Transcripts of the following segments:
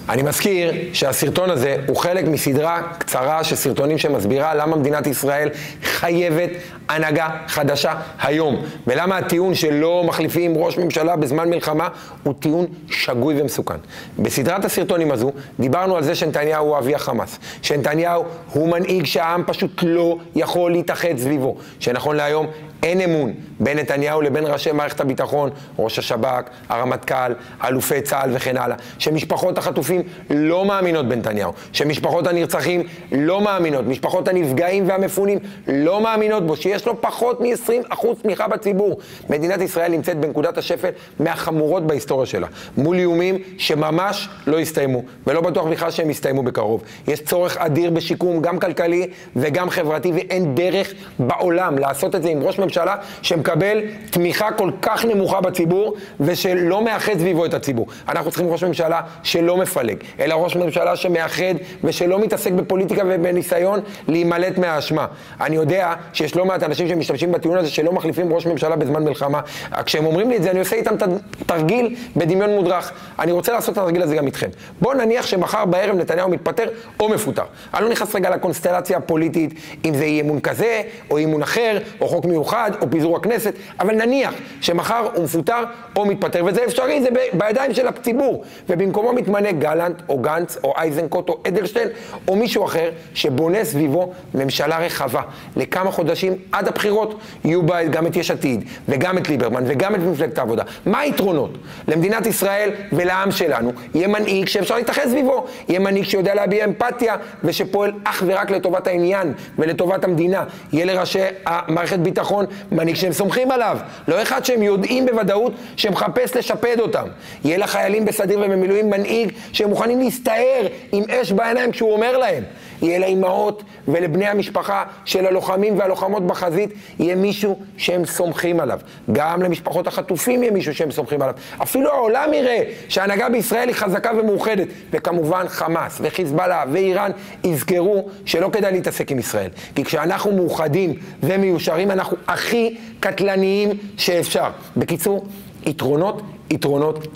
אני מזכיר שהסרטון הזה הוא חלק מסדרה קצרה של סרטונים שמסבירה למה מדינת ישראל חייבת הנהגה חדשה היום, ולמה הטיעון שלא מחליפים ראש ממשלה בזמן מלחמה הוא טיעון שגוי ומסוכן. בסדרת הסרטונים הזו דיברנו על זה שנתניהו הוא אבי החמאס, שנתניהו הוא מנהיג שהעם פשוט לא יכול להתאחד סביבו, שנכון להיום אין אמון בין נתניהו לבין ראשי מערכת הביטחון, ראש השב"כ, הרמטכ"ל, אלופי צה"ל וכן הלאה, שמשפחות החטופים לא מאמינות בנתניהו, שמשפחות הנרצחים לא מאמינות, משפחות הנפגעים והמפונים לא מאמינות בו, שיש לו פחות מ-20% תמיכה בציבור. מדינת ישראל נמצאת בנקודת השפל מהחמורות בהיסטוריה שלה, מול איומים שממש לא יסתיימו, ולא בטוח בכלל שהם יסתיימו בקרוב. יש צורך אדיר בשיקום, גם כלכלי וגם חברתי, ואין דרך בעולם לעשות את זה עם ראש ממשלה שמקבל תמיכה כל כך נמוכה בציבור ושלא מאחד סביבו את הציבור. אנחנו צריכים ראש ממשלה שלא מפלג, אלא ראש ממשלה שמאחד ושלא מתעסק בפוליטיקה ובניסיון להימלט מהאשמה. אני יודע שיש לא מעט אנשים שמשתמשים בטיעון הזה שלא מחליפים ראש ממשלה בזמן מלחמה. כשהם אומרים לי את זה, אני עושה איתם תרגיל בדמיון מודרך. אני רוצה לעשות את התרגיל הזה גם איתכם. בואו נניח שמחר בערב נתניהו מתפטר או מפוטר. אני לא נכנס רגע לקונסטלציה הפוליטית, אם זה יהיה אמון כזה או אמון אחר או חוק מיוחד או פיזור הכנסת, אבל נניח שמחר הוא מפוטר או מתפטר, וזה אפשרי, זה בידיים של הציבור, ובמקומו מתמנה גלנט או גנץ או אייזנקוט או אדלשטיין או מישהו אחר שבונה סביבו ממשלה רחבה לכמה חודשים עד הבחירות. יהיו בה גם את יש עתיד וגם את ליברמן וגם את מפלגת העבודה. מה היתרונות? למדינת ישראל ולעם שלנו יהיה מנהיג שאפשר להתאחד סביבו, יהיה מנהיג שיודע להביע אמפתיה ושפועל אך ורק לטובת העניין ולטובת המדינה. יהיה לראשי המערכת ביטחון מנהיג שהם סומכים עליו, לא אחד שהם יודעים בוודאות שמחפש לשפד אותם. יהיה לחיילים בסדיר ובמילואים מנהיג שהם מוכנים להסתער עם אש בעיניים כשהוא אומר להם. יהיה לאימהות ולבני המשפחה של הלוחמים והלוחמות בחזית, יהיה מישהו שהם סומכים עליו. גם למשפחות החטופים יהיה מישהו שהם סומכים עליו. אפילו העולם יראה שההנהגה בישראל היא חזקה ומאוחדת. וכמובן חמאס וחיזבאללה ואיראן יזכרו שלא כדאי להתעסק עם ישראל. כי כשאנחנו מאוחדים ומיושרים אנחנו הכי קטלניים שאפשר. בקיצור, יתרונות, יתרונות,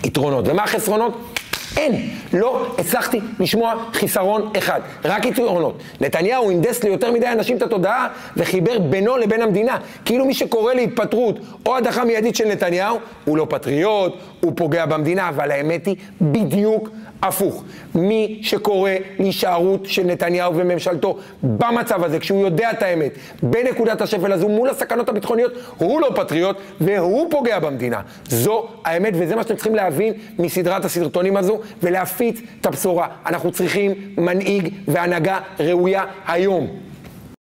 יתרונות. ומה החסרונות? אין, לא הצלחתי לשמוע חיסרון אחד, רק יתרונות. נתניהו אינדס ליותר מדי אנשים את התודעה וחיבר בינו לבין המדינה. כאילו מי שקורא להתפטרות או הדחה מיידית של נתניהו הוא לא פטריוט, הוא פוגע במדינה, אבל האמת היא בדיוק הפוך. מי שקורא להישארות של נתניהו וממשלתו במצב הזה, כשהוא יודע את האמת, בנקודת השפל הזו מול הסכנות הביטחוניות, הוא לא פטריוט והוא פוגע במדינה. זו האמת, וזה מה שאתם צריכים להבין מסדרת הסרטונים הזו ולהפיץ את הבשורה. אנחנו צריכים מנהיג והנהגה ראויה היום.